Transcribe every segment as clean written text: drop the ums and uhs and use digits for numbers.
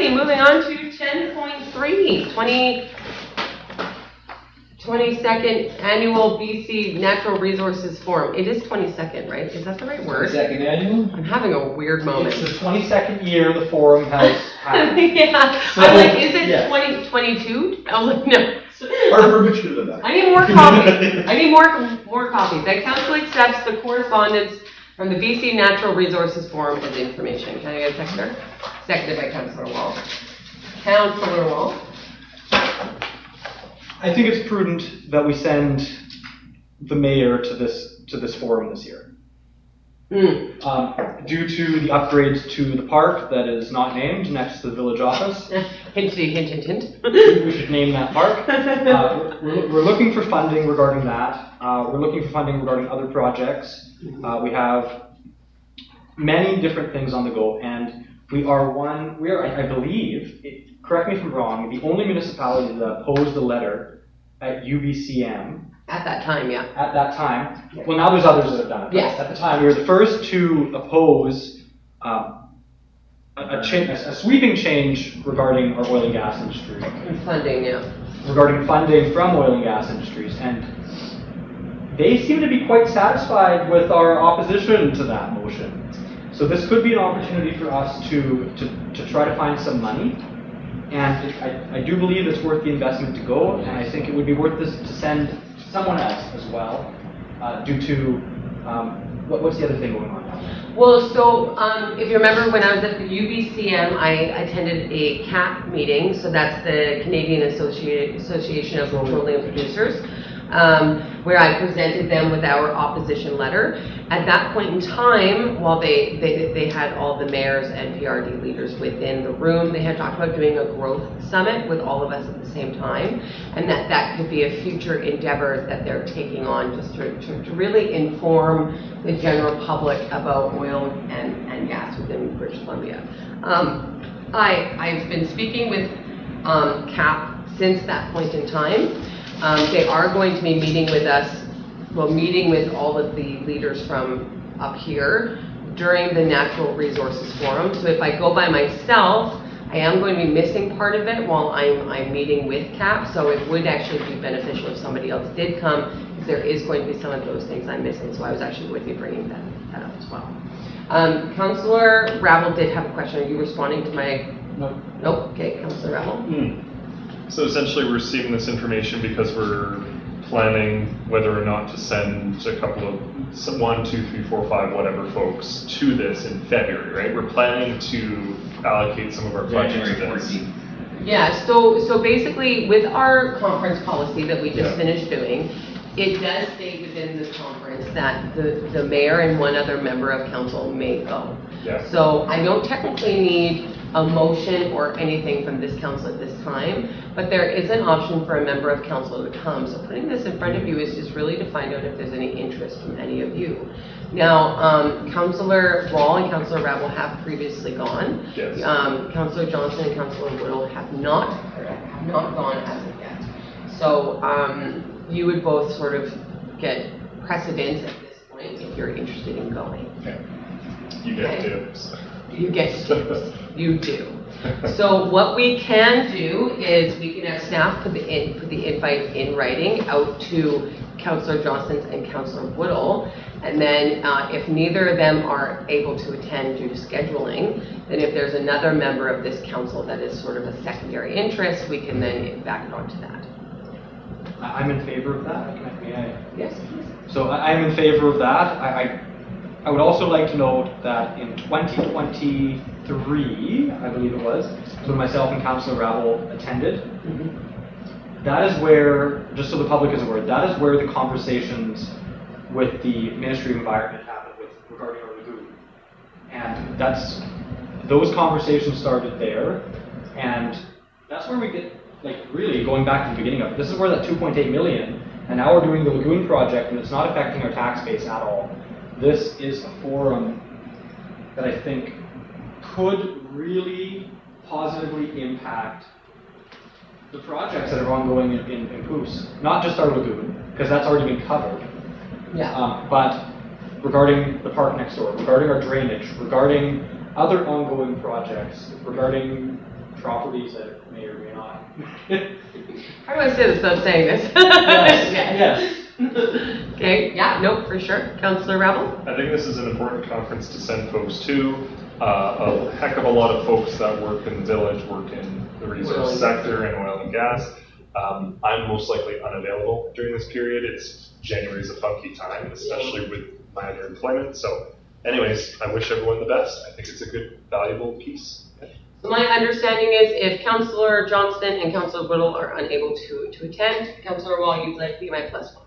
Alrighty, moving on to 10.3, 22nd Annual BC Natural Resources Forum. It is 22nd, right? Is that the right word? 22nd annual? I'm having a weird moment. It's the 22nd year the forum has happened. Yeah, So, I'm like, is it yeah. 2022? I'm like, no. Our verbiage could have done that. I need more coffee. I need more coffee. That council accepts the correspondence from the BC Natural Resources Forum as information. Can I get a seconder? Seconded by Councillor Wall. Councillor Wall. I think it's prudent that we send the mayor to this forum this year. Due to the upgrades to the park that is not named next to the village office. Hint, hint, hint. We should name that park. We're looking for funding regarding that. We're looking for funding regarding other projects. We have many different things on the go, and we are, I believe, correct me if I'm wrong, the only municipality that opposed the letter at UBCM. At that time, yeah. At that time. Yeah. Well, now there's others that have done it. Yes. At the time, we were the first to oppose a sweeping change regarding our oil and gas industry. And funding, yeah. Regarding funding from oil and gas industries. And they seem to be quite satisfied with our opposition to that motion. So this could be an opportunity for us to try to find some money. And I do believe it's worth the investment to go, and I think it would be worth this to send someone else as well, due to, what's the other thing going on now? Well, so if you remember when I was at the UBCM, I attended a CAP meeting, so that's the Canadian Association of Petroleum Producers, where I presented them with our opposition letter. At that point in time, while they had all the mayors and PRD leaders within the room, they had talked about doing a growth summit with all of us at the same time, and that could be a future endeavor that they're taking on just to really inform the general public about oil and gas within British Columbia. I've been speaking with CAP since that point in time. They are going to be meeting with us, meeting with all of the leaders from up here during the Natural Resources Forum. So if I go by myself, I am going to be missing part of it while I'm meeting with CAP. So it would actually be beneficial if somebody else did come, because there is going to be some of those things I'm missing. So I was actually with you bringing that up as well. Councillor Ravel did have a question. Are you responding to my? No. Nope. Okay, Councillor Ravel. So essentially we're receiving this information because we're planning whether or not to send a couple of 1, 2, 3, 4, 5, whatever folks to this in February, right? We're planning to allocate some of our budget to this. Yeah, so basically with our conference policy that we just finished doing, it does state within the conference that the mayor and one other member of council may go. Yeah. So I don't technically need a motion or anything from this council at this time, but there is an option for a member of council to come. So putting this in front of you is just really to find out if there's any interest from any of you. Now, Councillor Wall and Councillor Ravel have previously gone. Yes. Councillor Johnson and Councillor Whittle have not gone as of yet. So you would both sort of get precedence at this point if you're interested in going. Okay. You get tips. You get tips. You do. So what we can do is we can have staff put the invite in writing out to Councillor Johnson and Councillor Whittle, and then if neither of them are able to attend due to scheduling, then if there's another member of this council that is sort of a secondary interest, we can then back it onto that. I'm in favor of that. Yes, please. So I'm in favor of that. I would also like to note that in 2023, I believe it was, when myself and Councillor Ravel attended, that is where, just so the public is aware, that is where the conversations with the Ministry of Environment happened regarding our lagoon. And those conversations started there, and that's where we get, really going back to the beginning of it. This is where that 2.8 million, and now we're doing the lagoon project, and it's not affecting our tax base at all. This is a forum that I think could really positively impact the projects that are ongoing in Poos. Not just our lagoon, because that's already been covered. Yeah. But regarding the park next door, regarding our drainage, regarding other ongoing projects, regarding properties that may or may not. How do I say this without saying this? Yes. Okay, yeah, no, for sure. Councillor Rebel? I think this is an important conference to send folks to. A heck of a lot of folks that work in the village work in the resource sector and oil and gas. I'm most likely unavailable during this period. January is a funky time, especially with my other employment. So anyways, I wish everyone the best. I think it's a good, valuable piece. So my understanding is if Councillor Johnston and Councillor Whittle are unable to attend, Councillor Wall, you'd like to be my plus one.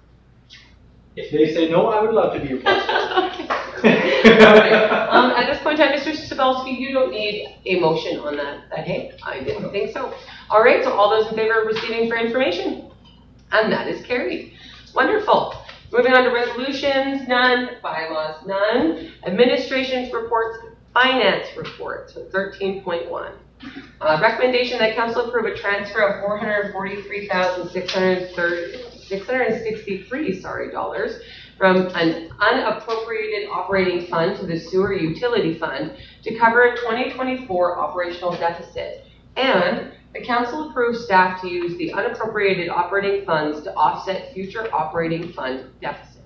If they say no, I would love to be your plus one. At this point in time, Mr. Stabelski, you don't need a motion on that. Hey, I didn't think so. All right, so all those in favor of receiving for information? And that is carried. Wonderful. Moving on to resolutions, none. Bylaws, none. Administration's reports, finance reports, so 13.1. Recommendation that council approve a transfer of $443,663 dollars from an unappropriated operating fund to the sewer utility fund to cover a 2024 operational deficit. And the council approves staff to use the unappropriated operating funds to offset future operating fund deficits.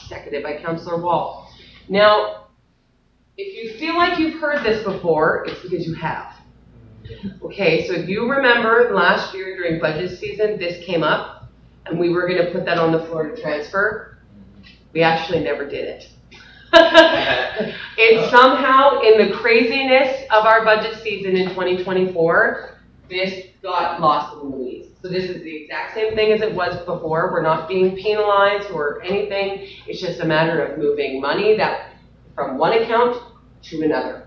Seconded by Councillor Wall. Now, if you feel like you've heard this before, it's because you have. Okay, so if you remember last year during budget season, this came up and we were going to put that on the floor to transfer. We actually never did it. It's somehow in the craziness of our budget season in 2024, this got lost in the weeds. So this is the exact same thing as it was before. We're not being penalized or anything. It's just a matter of moving money that from one account to another.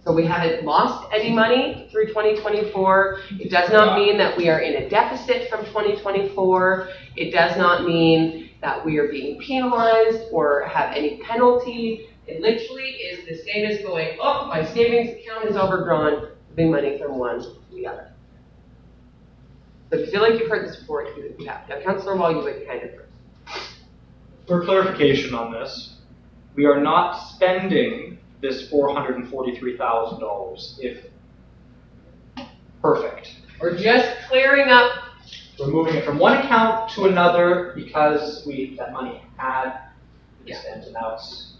So we haven't lost any money through 2024. It does not mean that we are in a deficit from 2024. It does not mean that we are being penalized or have any penalty. It literally is the same as going, oh, my savings account is overdrawn, moving money from one to the other. So if you feel like you've heard this before, you have. Now, Councillor Wall, you went kind of first. For clarification on this, we are not spending this $443,000 if perfect. We're just clearing up. We're moving it from one account to another because that money had been spent and now it's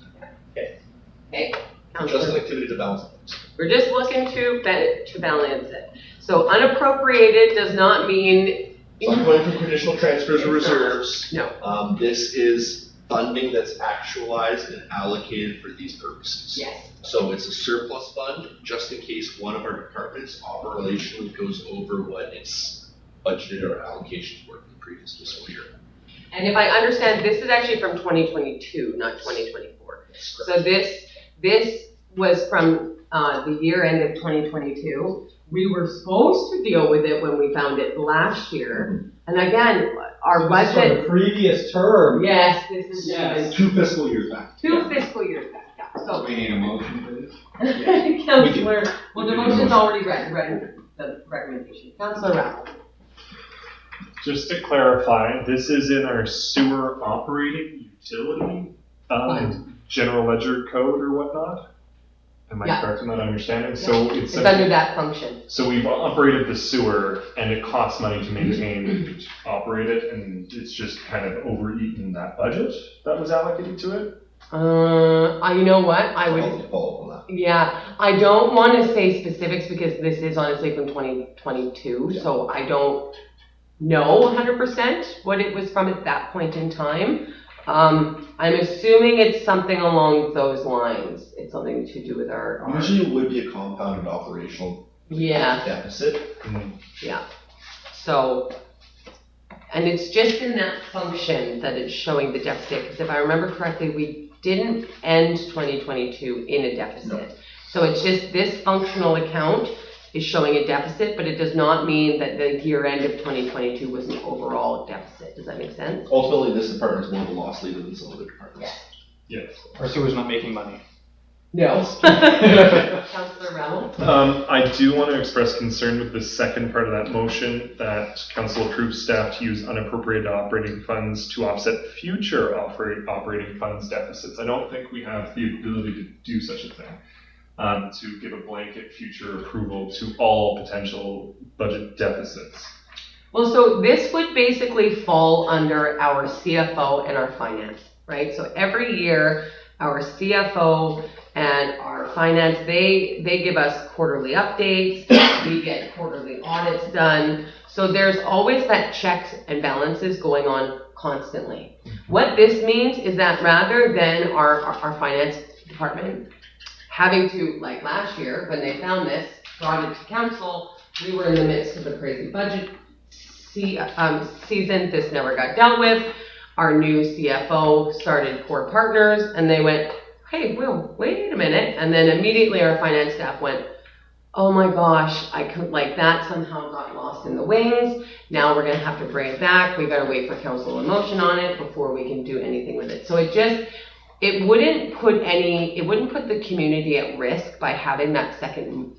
okay. Okay. Just an activity to balance it. We're just looking to balance it. So unappropriated does not mean. It's not going through conditional transfers or reserves. No. This is funding that's actualized and allocated for these purposes. Yes. So it's a surplus fund, just in case one of our departments operationally goes over what its budgeted or allocations were for the previous fiscal year. And if I understand, this is actually from 2022, not 2024. So this was from the year end of 2022. We were supposed to deal with it when we found it last year. And again, our budget. The previous term. Yes, this is Yes. 2 fiscal years back. Two fiscal years back. Yeah. So We need a motion for this? Councillor, well, the motion's already read the recommendation. Councillor Raffle. Just to clarify, this is in our sewer operating utility general ledger code or whatnot? Am I Yeah. correct in that understanding? So It's under that function. So we've operated the sewer and it costs money to maintain, operate it, and it's just kind of overeaten that budget that was allocated to it? You know what? I would. I'll follow on that. Yeah, I don't want to say specifics because this is honestly from 2022, so I don't know 100% what it was from at that point in time. I'm assuming it's something along those lines. It's something to do with our Usually it would be a compounded operational deficit. Yeah. So, and it's just in that function that it's showing the deficit, because if I remember correctly, we didn't end 2022 in a deficit. No. So it's just this functional account is showing a deficit, but it does not mean that the year end of 2022 was an overall deficit. Does that make sense? Ultimately, this department is more of a loss leader than some other departments. Yes. Our sewer's not making money. No. Councillor Rowell? I do want to express concern with the second part of that motion, that council approves staff to use unappropriated operating funds to offset future operating funds deficits. I don't think we have the ability to do such a thing. to give a blanket future approval to all potential budget deficits? Well, so this would basically fall under our CFO and our finance, right? So every year, our CFO and our finance, they give us quarterly updates, we get quarterly audits done. So there's always that checks and balances going on constantly. What this means is that rather than our finance department having to, like last year, when they found this, brought it to council, we were in the midst of a crazy budget season, this never got dealt with. Our new CFO started Core Partners, and they went, hey, Will, wait a minute. And then immediately our finance staff went, oh my gosh, that somehow got lost in the wings. Now we're gonna have to bring it back. We gotta wait for council motion on it before we can do anything with it. So it wouldn't put the community at risk by having that second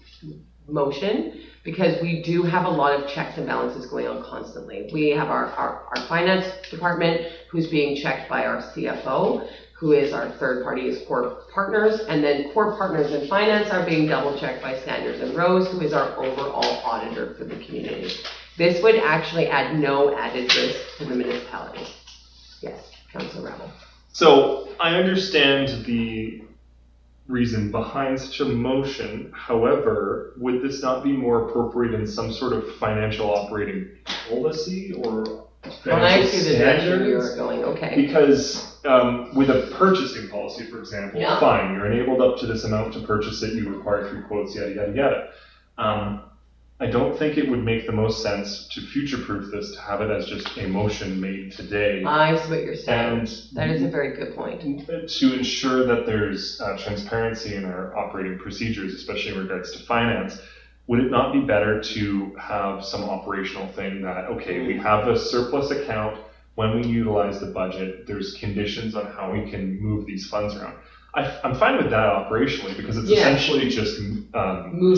motion, because we do have a lot of checks and balances going on constantly. We have our finance department, who's being checked by our CFO, who is our third party is Core Partners, and then Core Partners and Finance are being double checked by Sanders and Rose, who is our overall auditor for the community. This would actually add no added risk to the municipality. Yes, Councillor Rebel. So I understand the reason behind such a motion. However, would this not be more appropriate in some sort of financial operating policy or When I financial see the direction standards? you're going, okay. Because with a purchasing policy, for example, Yeah. fine, you're enabled up to this amount to purchase it, you require 3 quotes, yada, yada, yada. I don't think it would make the most sense to future-proof this, to have it as just a motion made today. I see what you're saying. And That is a very good point. to ensure that there's transparency in our operating procedures, especially in regards to finance, would it not be better to have some operational thing that, okay, we have a surplus account, when we utilize the budget, there's conditions on how we can move these funds around. I'm fine with that operationally, because it's Yeah. essentially just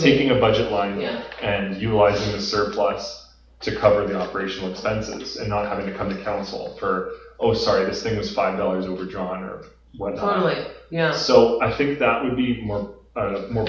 taking a budget line Yeah. and utilizing the surplus to cover the operational expenses and not having to come to council for, oh, sorry, this thing was $5 overdrawn or whatnot. Totally, yeah. So I think that would be more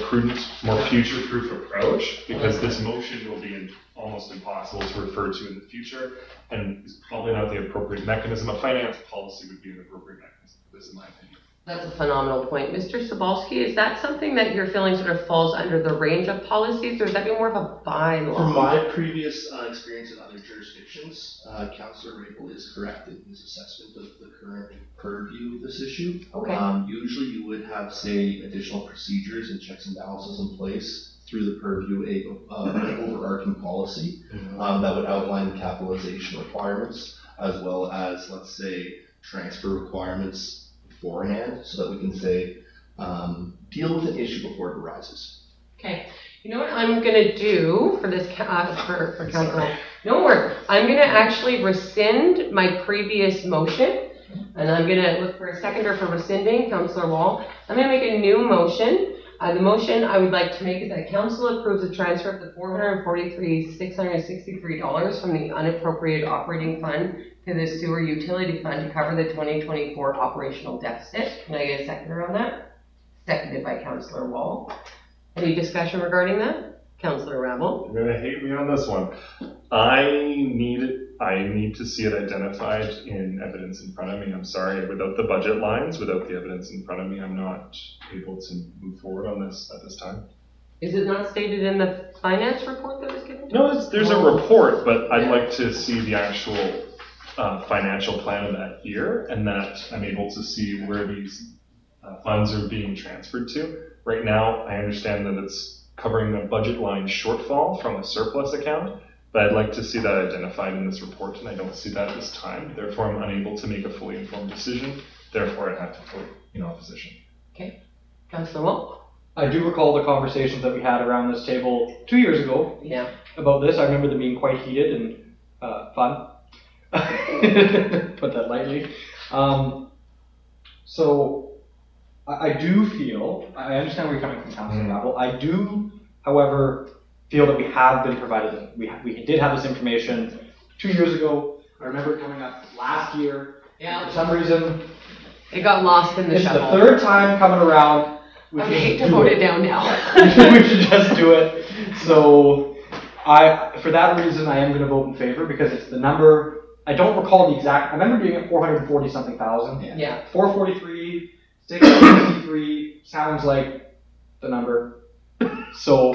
prudent, more future-proof approach, because this motion will be almost impossible to refer to in the future, and is probably not the appropriate mechanism. A finance policy would be an appropriate mechanism for this, in my opinion. That's a phenomenal point. Mr. Sobalski, is that something that you're feeling sort of falls under the range of policies, or is that more of a bylaw? From my previous experience in other jurisdictions, Councillor Rabel is correct in his assessment of the current purview of this issue. Okay. Usually you would have, say, additional procedures and checks and balances in place through the purview of an overarching policy that would outline the capitalization requirements, as well as, let's say, transfer requirements beforehand, so that we can say, deal with an issue before it arises. Okay. You know what I'm going to do for this, for Councillor? No work. I'm going to actually rescind my previous motion, and I'm going to look for a seconder for rescinding, Councillor Wall. I'm going to make a new motion. The motion I would like to make is that council approves the transfer of the $443,663 from the unappropriated operating fund to the sewer utility fund to cover the 2024 operational deficit. Can I get a seconder on that? Seconded by Councillor Wall. Any discussion regarding that? Councillor Rabel? You're gonna hate me on this one. I need to see it identified in evidence in front of me. I'm sorry, without the budget lines, without the evidence in front of me, I'm not able to move forward on this at this time. Is it not stated in the finance report that was given to No, us? there's a report, but I'd like to see the actual financial plan of that year, and that I'm able to see where these funds are being transferred to. Right now, I understand that it's covering a budget line shortfall from a surplus account, but I'd like to see that identified in this report, and I don't see that at this time. Therefore, I'm unable to make a fully informed decision. Therefore, I'd have to vote in opposition. Okay. Councillor Wall? I do recall the conversations that we had around this table 2 years ago Yeah. about this. I remember them being quite heated and fun. Put that lightly. So I do feel, I understand where you're coming from, Councillor Rabel. I do, however, feel that we have been provided, we did have this information 2 years ago. I remember it coming up last year. Yeah. For some reason, It got lost in the it's shuffle. the third time coming around. I would hate to vote it down now. We should just do it. So, for that reason, I am going to vote in favor because it's the number. I don't recall the exact. I remember doing it 440 something thousand. Yeah. 443, 663 sounds like the number. So,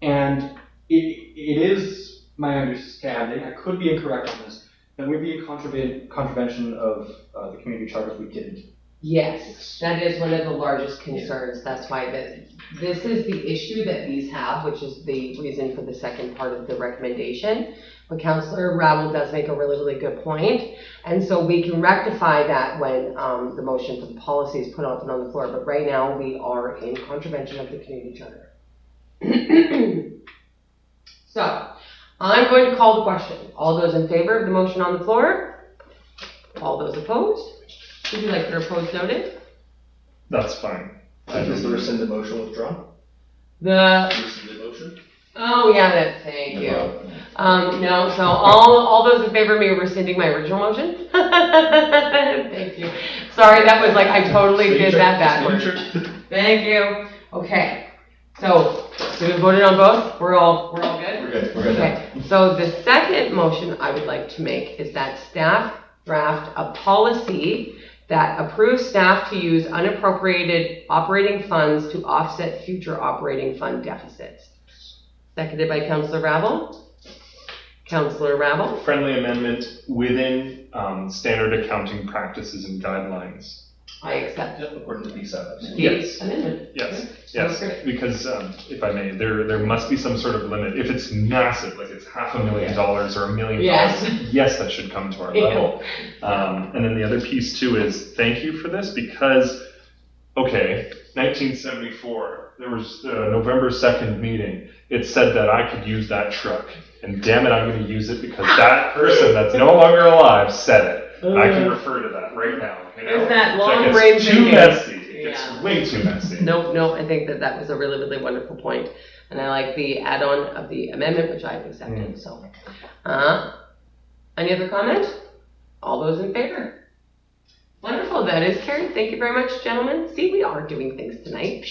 and it is my understanding. I could be incorrect on this. That would be in contravention of the community charter if we didn't. Yes, that is one of the largest concerns. That's why this is the issue that these have, which is the reason for the second part of the recommendation. But Councillor Ravel does make a really, really good point. And so we can rectify that when the motion for the policy is put on the floor. But right now we are in contravention of the community charter. So I'm going to call the question. All those in favor of the motion on the floor? All those opposed? Would you like your opposed noted? That's fine. Is the rescinded motion withdrawn? The Rescinded motion? Oh, yeah, thank you. No, so all those in favor of me rescinding my original motion? Thank you. Sorry, that was like, I totally did that backwards. Thank you. Okay, so we voted on both? We're all good? We're good, we're good. Okay, so the second motion I would like to make is that staff draft a policy that approves staff to use unappropriated operating funds to offset future operating fund deficits. Seconded by Councillor Ravel. Councillor Ravel. Friendly amendment within standard accounting practices and guidelines. I accept it. According to B7. Yes. Amendment. Yes, Sounds yes, great. because if I may, there must be some sort of limit. If it's massive, like it's $500,000 or $1 million, yes, that should come to our level. And then the other piece too is thank you for this because, okay, 1974, there was a November 2nd meeting. It said that I could use that truck, and damn it, I'm going to use it because that person that's no longer alive said it. And I can refer to that right now. There's that long Like, brain it's too thinking. messy. It's way too messy. No, I think that was a really, really wonderful point. And I like the add-on of the amendment, which I've accepted, so. Any other comment? All those in favor? Wonderful, that is carried. Thank you very much, gentlemen. See, we are doing things tonight.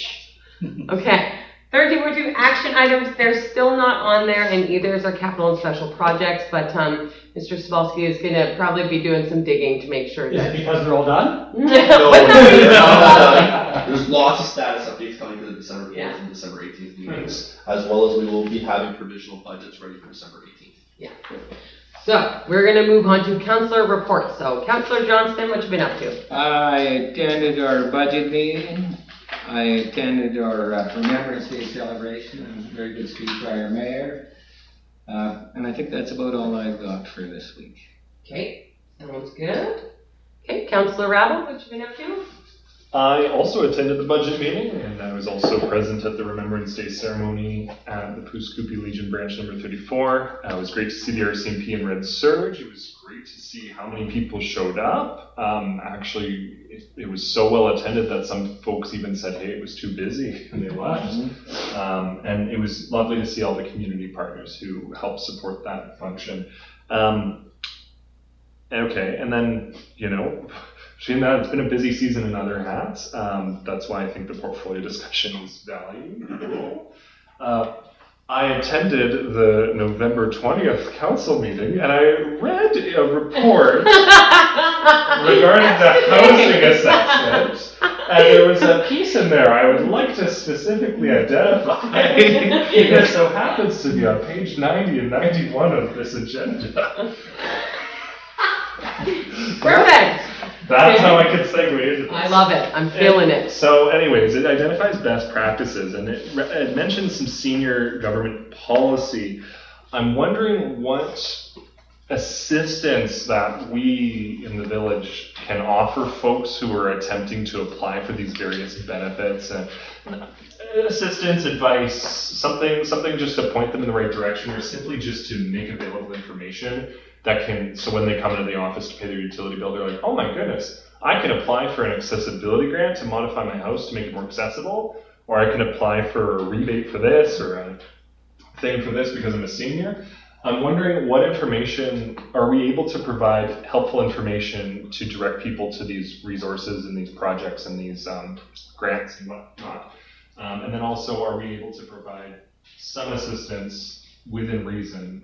Okay. 13, we're doing action items. They're still not on there, and either is our capital and special projects, but Mr. Cebulski is going to probably be doing some digging to make sure Is it that... because they're all done? No, there's lots of status updates coming for the December 4th and December 18th meetings, as well as we will be having provisional budgets ready for December 18th. Yeah. So, we're going to move on to councillor reports. So, Councillor Johnston, what you been up to? I attended our budget meeting. I attended our Remembrance Day celebration, and very good speech by our mayor. And I think that's about all I've got for this week. Okay, sounds good. Okay, Councillor Ravel, what you been up to? I also attended the budget meeting, and I was also present at the Remembrance Day ceremony at the Puskupi Legion branch number 34. It was great to see the RCMP in Red Surge. It was great to see how many people showed up. Actually, it was so well attended that some folks even said, hey, it was too busy, and they left. And it was lovely to see all the community partners who helped support that function. Okay, and then, seeing that it's been a busy season in other hats, that's why I think the portfolio discussion is valuable. I attended the November 20th council meeting and I read a report regarding the housing assessment, and there was a piece in there I would like to specifically identify. It so happens to be on page 90 and 91 of this agenda. Perfect. That's how I could segue into this. I love it. I'm feeling it. So anyways, it identifies best practices, and it mentions some senior government policy. I'm wondering what assistance that we in the village can offer folks who are attempting to apply for these various benefits. Assistance, advice, something just to point them in the right direction, or simply just to make available information that can, so when they come into the office to pay their utility bill, they're like, oh my goodness, I can apply for an accessibility grant to modify my house to make it more accessible, or I can apply for a rebate for this, or a thing for this because I'm a senior. I'm wondering what information, are we able to provide helpful information to direct people to these resources and these projects and these grants and whatnot? And then also, are we able to provide some assistance within reason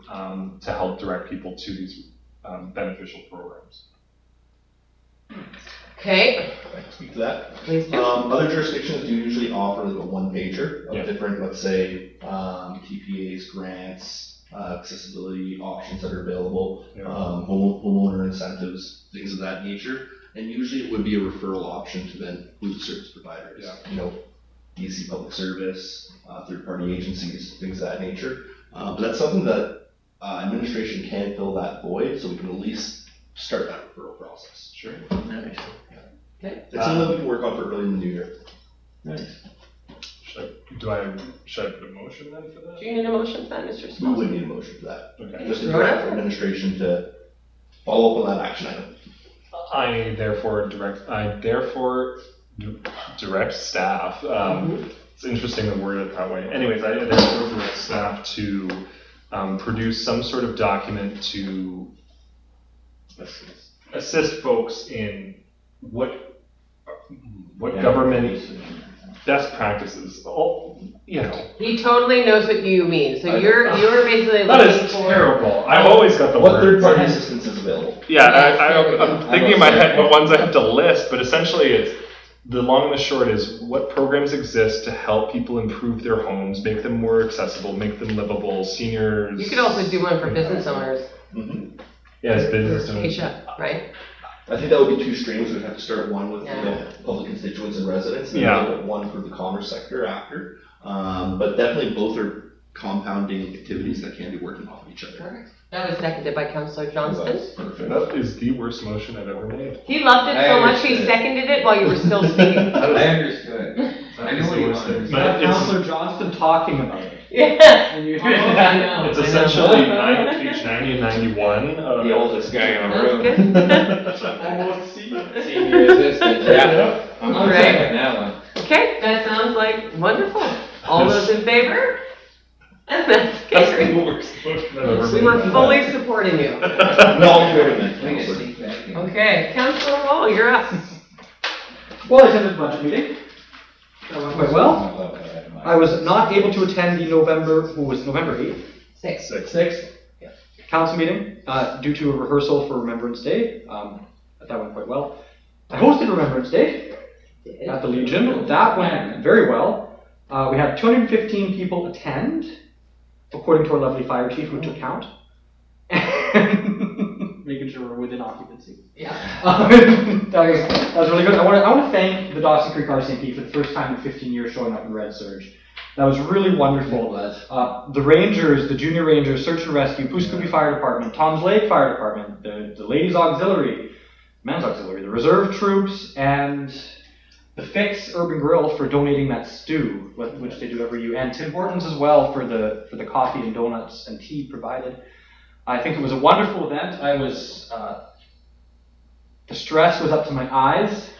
to help direct people to these beneficial programs? Okay, I can speak to that. please do. Other jurisdictions do usually offer like a one-pager of Yeah. different, let's say, TPAs, grants, accessibility options that are available, Yeah. homeowner incentives, things of that nature. And usually it would be a referral option to then food service providers. Yeah. You know, DC Public Service, third-party agencies, things of that nature. But that's something that administration can fill that void, so we can at least start that referral process. Sure. Nice. It's something that we can work on for early in the new year. Nice. Should I put a motion then for that? Do you need a motion for that, Mr. We Small? would need a motion for that. Okay. Just to direct administration to follow up on that action item. I therefore direct staff. It's interesting to word it that way. Anyways, I therefore direct staff to produce some sort of document to assist folks in what government best practices. He totally knows what you mean, so you're basically That looking is for. terrible. I've always got the What word. third-party assistance is available? Yeah, Yes. I'm thinking in my head what ones I have to list, but essentially it's the long and the short is what programs exist to help people improve their homes, make them more accessible, make them livable, seniors. You could also do one for business owners. Mhm. Yes, business owners. Asia, right? I think that would be two streams. We'd have to start one with Yeah. public constituents and residents, and Yeah. then one for the commerce sector after. But definitely both are compounding activities that can be working off of each other. That was seconded by Councillor Johnston. Perfect. That is the worst motion I've ever made. He loved it I so much, he understood. seconded it while you were still speaking. I understood. I know what you But wanted. You have it's- Councillor Johnston talking about it. Yeah. And you, I know. It's essentially page 90 and 91 of The oldest guy on the That's road. good. almost see it. Senior assistant, yeah. I'm All right. second that one. Okay, that sounds like wonderful. All those in favor? And that's That's the carried. worst motion I've ever We made. were fully supporting you. No, commitment, Bring a Counselor. seat back in. Okay, Councillor Wall, you're up. Well, I attended the budget meeting. That went quite well. I was not able to attend the November 8th? 6. 6th council meeting due to a rehearsal for Remembrance Day. That went quite well. I hosted Remembrance Day at the Legion. That went very well. We had 215 people attend, according to our lovely fire chief who took count. Making sure we're within occupancy. Yeah. That was really good. I want to thank the Dawson Creek RCMP for the first time in 15 years showing up in Red Surge. That was really wonderful. The Rangers, the Junior Rangers, Search and Rescue, Puscooby Fire Department, Toms Lake Fire Department, the Ladies Auxiliary, Men's Auxiliary, the Reserve Troops, and the Fix Urban Grill for donating that stew, which they do every year, and Tim Hortons as well for the coffee and donuts and tea provided. I think it was a wonderful event. I was, the stress was up to my eyes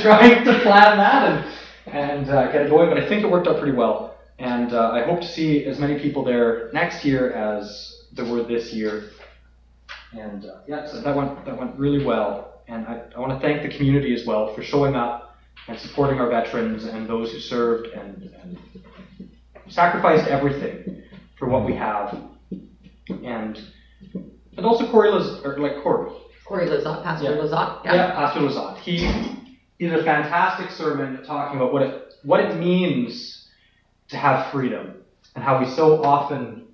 trying to plan that and get it going, but I think it worked out pretty well. And I hope to see as many people there next year as there were this year. And yeah, so that went really well. And I want to thank the community as well for showing up and supporting our veterans and those who served and sacrificed everything for what we have. And also Corey Corey Lizotte, Pastor Yeah. Lizotte. yeah, Pastor Lizotte. He did a fantastic sermon talking about what it means to have freedom and how we so often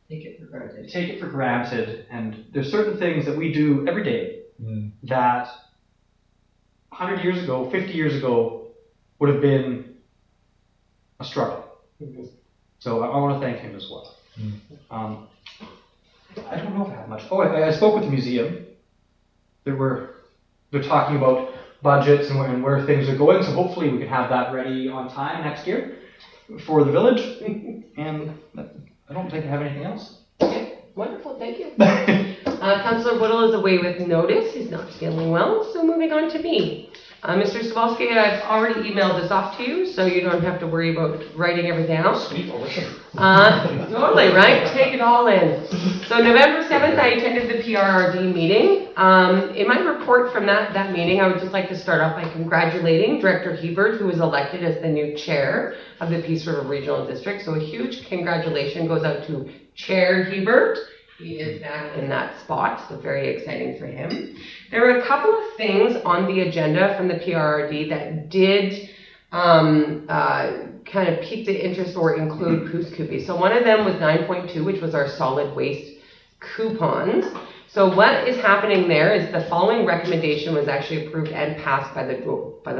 Take it for granted. take it for granted. And there's certain things that we do every day that 100 years ago, 50 years ago, would have been a struggle. So I want to thank him as well. I don't know if I have much. Oh, I spoke with the museum. They're talking about budgets and where things are going, so hopefully we can have that ready on time next year for the village. And I don't think I have anything else. Okay, wonderful, thank you. Councillor Whittle is away with notice. He's not feeling well, so moving on to me. Mr. Stavalski, I've already emailed this off to you, so you don't have to worry about writing everything out. Totally, right? Take it all in. So November 7th, I attended the PRRD meeting. In my report from that meeting, I would just like to start off by congratulating Director Hebert, who was elected as the new chair of the Peace River Regional District. So a huge congratulations goes out to Chair Hebert. He is back in that spot, so very exciting for him. There were a couple of things on the agenda from the PRRD that did kind of pique the interest or include Pouce Coupe. So one of them was 9.2, which was our solid waste coupons. So what is happening there is the following recommendation was actually approved and passed by the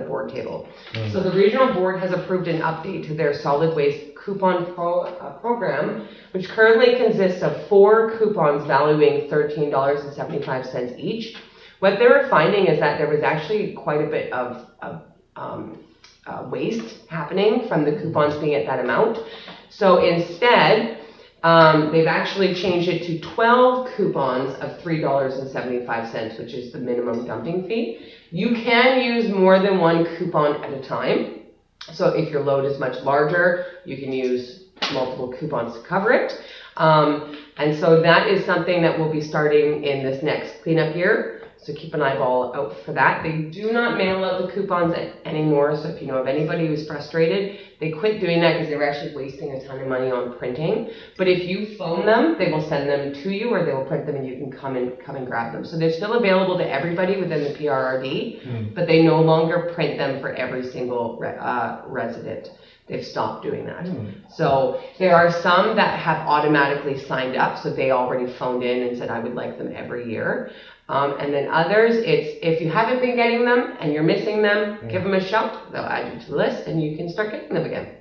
board table. So the regional board has approved an update to their solid waste coupon program, which currently consists of 4 coupons valuing $13.75 each. What they were finding is that there was actually quite a bit of waste happening from the coupons being at that amount. So instead, they've actually changed it to 12 coupons of $3.75, which is the minimum dumping fee. You can use more than one coupon at a time. So if your load is much larger, you can use multiple coupons to cover it. And so that is something that will be starting in this next cleanup year. So keep an eyeball out for that. They do not mail out the coupons anymore. So if you know of anybody who's frustrated, they quit doing that because they were actually wasting a ton of money on printing. But if you phone them, they will send them to you, or they will print them and you can come and grab them. So they're still available to everybody within the PRRD, but they no longer print them for every single resident. They've stopped doing that. So there are some that have automatically signed up, so they already phoned in and said, I would like them every year. And then others, it's if you haven't been getting them and you're missing them, give them a shout. They'll add you to the list and you can start getting them again.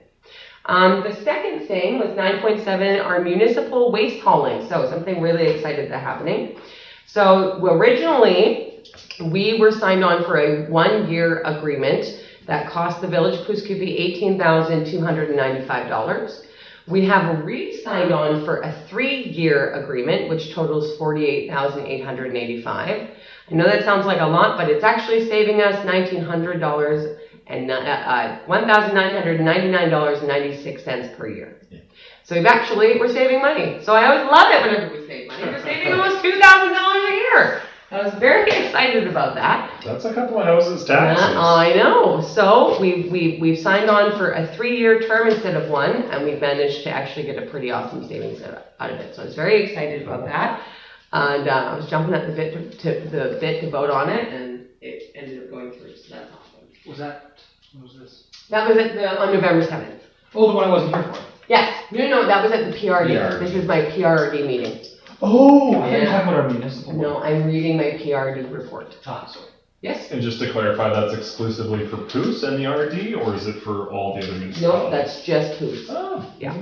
The second thing was 9.7, our municipal waste hauling. So something really exciting that's happening. So originally, we were signed on for a 1-year agreement that cost the village of Pouce Coupe $18,295. We have re-signed on for a 3-year agreement, which totals $48,885. I know that sounds like a lot, but it's actually saving us $1,900 and $1,999.96 per year. So we're saving money. So I always love it whenever we save money. We're saving almost $2,000 a year. I was very excited about that. That's a couple of houses' taxes. I know. So we've signed on for a 3-year term instead of 1, and we've managed to actually get a pretty awesome savings out of it. So I was very excited about that, and I was jumping at the bit to vote on it, and it ended up going through. So that's awesome. When was this? That was on November 7th. Oh, the one I wasn't here for. Yes. No, that was at the PRD. This is my PRD meeting. Oh, I thought you were talking about our municipal one. No, I'm reading my PRD report. Ah, sorry. Yes? And just to clarify, that's exclusively for Pouce and the RD, or is it for all the other municipalities? No, that's just Pouce. Oh. Yeah.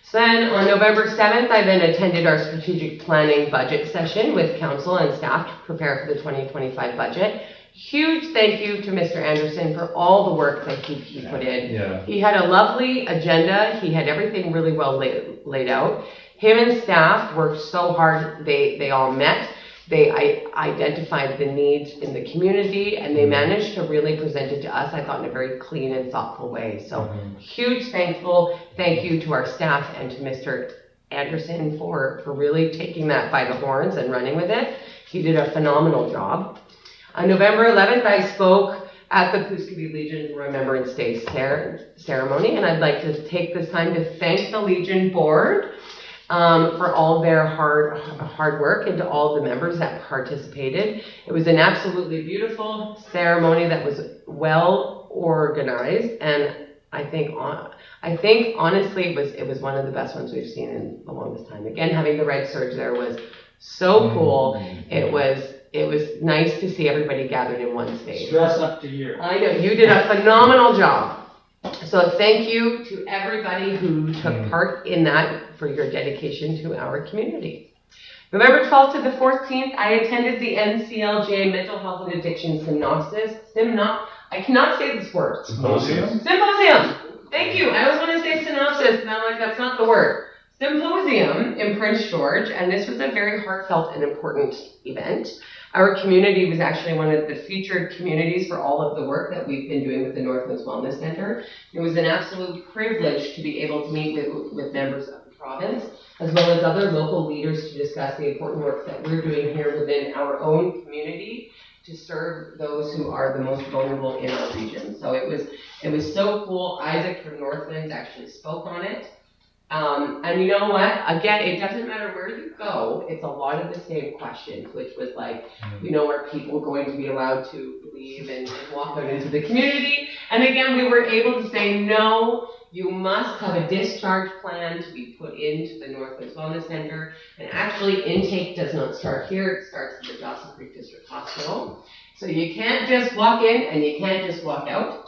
So then on November 7th, I then attended our strategic planning budget session with council and staff to prepare for the 2025 budget. Huge thank you to Mr. Anderson for all the work that he put in. Yeah. He had a lovely agenda. He had everything really well laid out. Him and staff worked so hard. They all met. They identified the needs in the community, and they managed to really present it to us, I thought, in a very clean and thoughtful way. So huge thank you to our staff and to Mr. Anderson for really taking that by the horns and running with it. He did a phenomenal job. On November 11th, I spoke at the Pouce Coupe Legion Remembrance Day ceremony, and I'd like to take this time to thank the Legion board for all their hard work, and to all the members that participated. It was an absolutely beautiful ceremony that was well organized, and I think honestly it was one of the best ones we've seen in the longest time. Again, having the Red Surge there was so cool. It was nice to see everybody gathered in one space. Stress up to here. I know, you did a phenomenal job. So thank you to everybody who took part in that for your dedication to our community. November 12th to the 14th, I attended the NCLJ Mental Health and Addiction I cannot say this word. Symposium? Thank you. I always want to say synopsis, and I'm like, that's not the word. Symposium in Prince George, and this was a very heartfelt and important event. Our community was actually one of the featured communities for all of the work that we've been doing with the Northwoods Wellness Center. It was an absolute privilege to be able to meet with members of the province, as well as other local leaders to discuss the important work that we're doing here within our own community to serve those who are the most vulnerable in our region. So it was so cool. Isaac from Northlands actually spoke on it. And you know what? Again, it doesn't matter where you go, it's a lot of the same questions, which was like, are people going to be allowed to leave and walk out into the community? And again, we were able to say, no, you must have a discharge plan to be put into the Northwoods Wellness Center. And actually, intake does not start here, it starts at the Dawson Creek District Hospital. So you can't just walk in and you can't just walk out.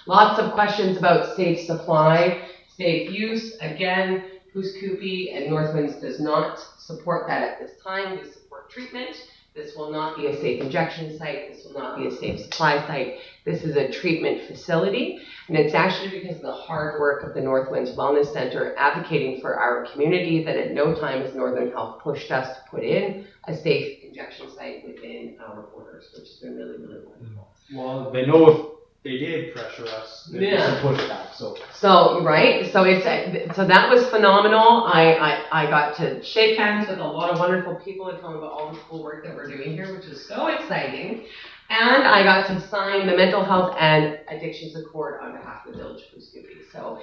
Lots of questions about safe supply. Safe use, again, Pouce Coupe and Northwinds does not support that at this time. We support treatment. This will not be a safe injection site. This will not be a safe supply site. This is a treatment facility, and it's actually because of the hard work of the Northwinds Wellness Center advocating for our community that at no time has Northern Health pushed us to put in a safe injection site within our borders, which has been really, really wonderful. Well, they know if they did pressure us, they should push back, So right, so that was phenomenal. I got to shake hands with a lot of wonderful people and tell them about all the cool work that we're doing here, which is so exciting. And I got to sign the mental health and addictions accord on behalf of the Village of Pouce Coupe. So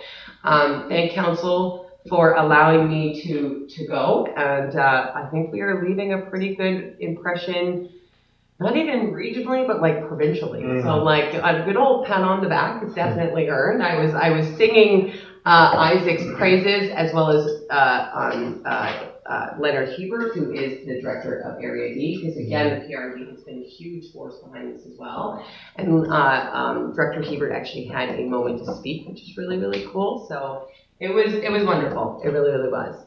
thank council for allowing me to go, and I think we are leaving a pretty good impression. Not even regionally, but like provincially. So like a good old pat on the back is definitely earned. I was singing Isaac's praises as well as Leonard Hebert, who is the director of Area E, because again, the PRD has been a huge force behind this as well. And Director Hebert actually had a moment to speak, which is really, really cool. So it was wonderful. It really, really was.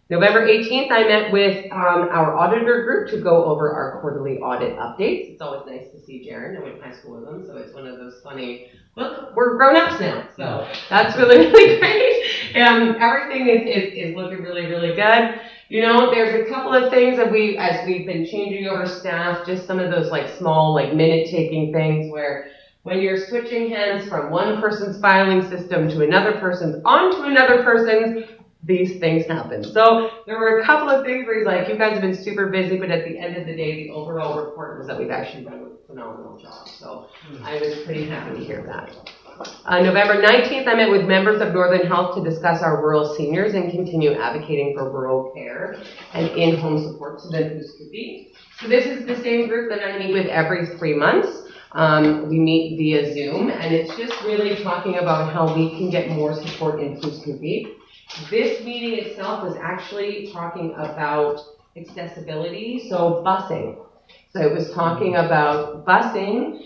November 18th, I met with our auditor group to go over our quarterly audit updates. It's always nice to see Jaron. I went to high school with him, so it's one of those funny, look, we're grown-ups now. So that's really, really great. Everything is looking really, really good. There's a couple of things that as we've been changing over staff, just some of those like small, like minute-taking things where when you're switching hands from one person's filing system to another person's onto another person's, these things happen. So there were a couple of things where he's like, you guys have been super busy, but at the end of the day, the overall report was that we've actually done a phenomenal job. So I was pretty happy to hear that. November 19th, I met with members of Northern Health to discuss our rural seniors and continue advocating for rural care and in-home support to the Pouce Coupe. So this is the same group that I meet with every 3 months. We meet via Zoom, and it's just really talking about how we can get more support in Pouce Coupe. This meeting itself was actually talking about accessibility, so busing. So it was talking about busing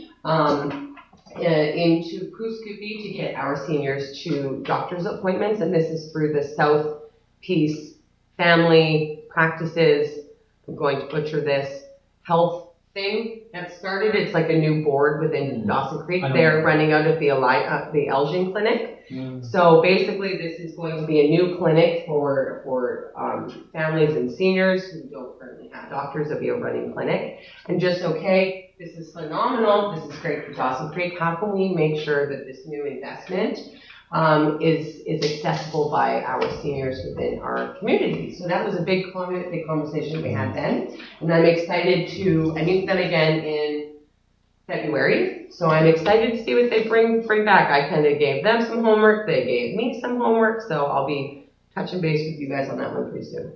into Pouce Coupe to get our seniors to doctor's appointments, and this is through the South Peace Family Practices, I'm going to butcher this, health thing that started. It's like a new board within Dawson Creek. They're running out of the Elgin Clinic. So basically, this is going to be a new clinic for families and seniors who don't currently have doctors. It'll be a running clinic. And just, okay, this is phenomenal. This is great for Dawson Creek. How can we make sure that this new investment is accessible by our seniors within our community? So that was a big conversation we had then. And I'm excited I meet them again in February, so I'm excited to see what they bring back. I kind of gave them some homework, they gave me some homework, so I'll be touching base with you guys on that one pretty soon.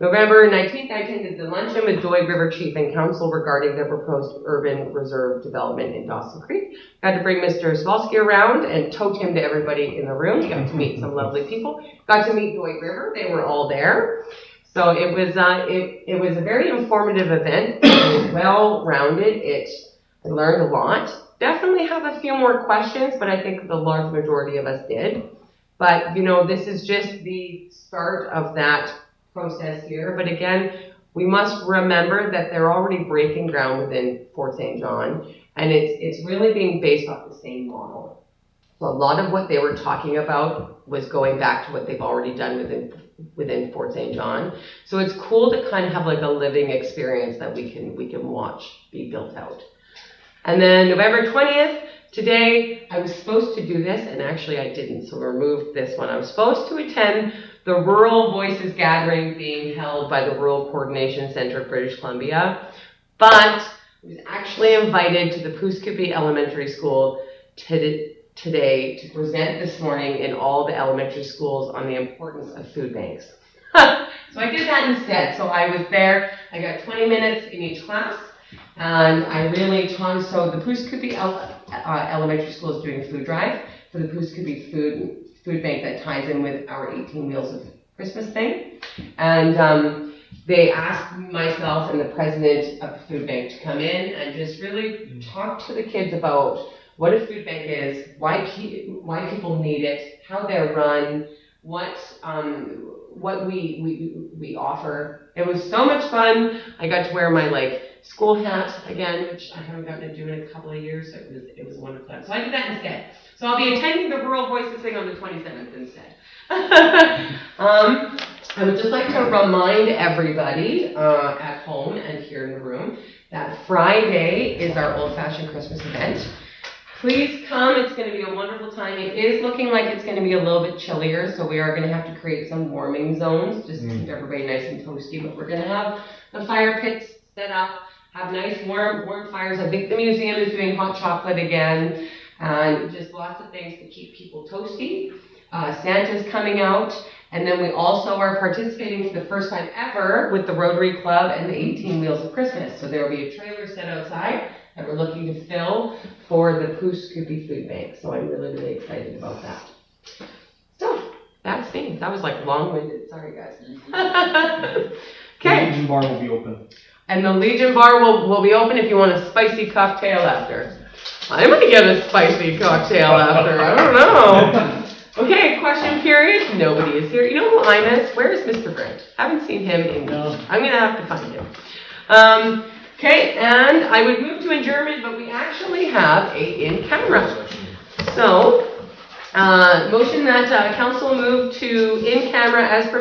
November 19th, I attended the luncheon with Doig River Chief and Council regarding the proposed urban reserve development in Dawson Creek. Got to bring Mr. Svalsky around and tote him to everybody in the room. Got to meet some lovely people. Got to meet Doig River, they were all there. So it was a very informative event. It was well-rounded. I learned a lot. Definitely have a few more questions, but I think the large majority of us did. But, this is just the start of that process here. But again, we must remember that they're already breaking ground within Fort St. John, and it's really being based off the same model. So a lot of what they were talking about was going back to what they've already done within Fort St. John. So it's cool to kind of have like a living experience that we can watch be built out. And then November 20th, today, I was supposed to do this, and actually I didn't, so we removed this one. I was supposed to attend the Rural Voices Gathering being held by the Rural Coordination Center of British Columbia, but I was actually invited to the Poughkeepsie Elementary School today to present this morning in all the elementary schools on the importance of food banks. So I did that instead. So I was there, I got 20 minutes in each class, and I really taught, so the Poughkeepsie Elementary School is doing a food drive for the Poughkeepsie food bank that ties in with our 18 Meals of Christmas thing. And they asked myself and the president of the food bank to come in and just really talk to the kids about what a food bank is, why people need it, how they're run, what we offer. It was so much fun. I got to wear my school hat again, which I haven't gotten to do in a couple of years. So it was wonderful fun. So I did that instead. So I'll be attending the Rural Voices thing on the 27th instead. I would just like to remind everybody at home and here in the room that Friday is our old-fashioned Christmas event. Please come. It's going to be a wonderful time. It is looking like it's going to be a little bit chillier, so we are going to have to create some warming zones just to keep everybody nice and toasty. But we're going to have the fire pits set up, have nice warm fires. I think the museum is doing hot chocolate again, and just lots of things to keep people toasty. Santa's coming out, and then we also are participating for the first time ever with the Rotary Club and the 18 Wheels of Christmas. So there will be a trailer set outside that we're looking to fill for the Poughkeepsie Food Bank. So I'm really, really excited about that. So that's me. That was long-winded. Sorry, guys. The Okay. Legion Bar will be open. And the Legion Bar will be open if you want a spicy cocktail after. I'm going to get a spicy cocktail after. I don't know. Okay, question period. Nobody is here. You know who I miss? Where is Mr. Grant? Haven't seen him in weeks. I'm going to have to find him. Okay, and I would move to adjournment, but we actually have a in-camera. So, motion that council move to in-camera as per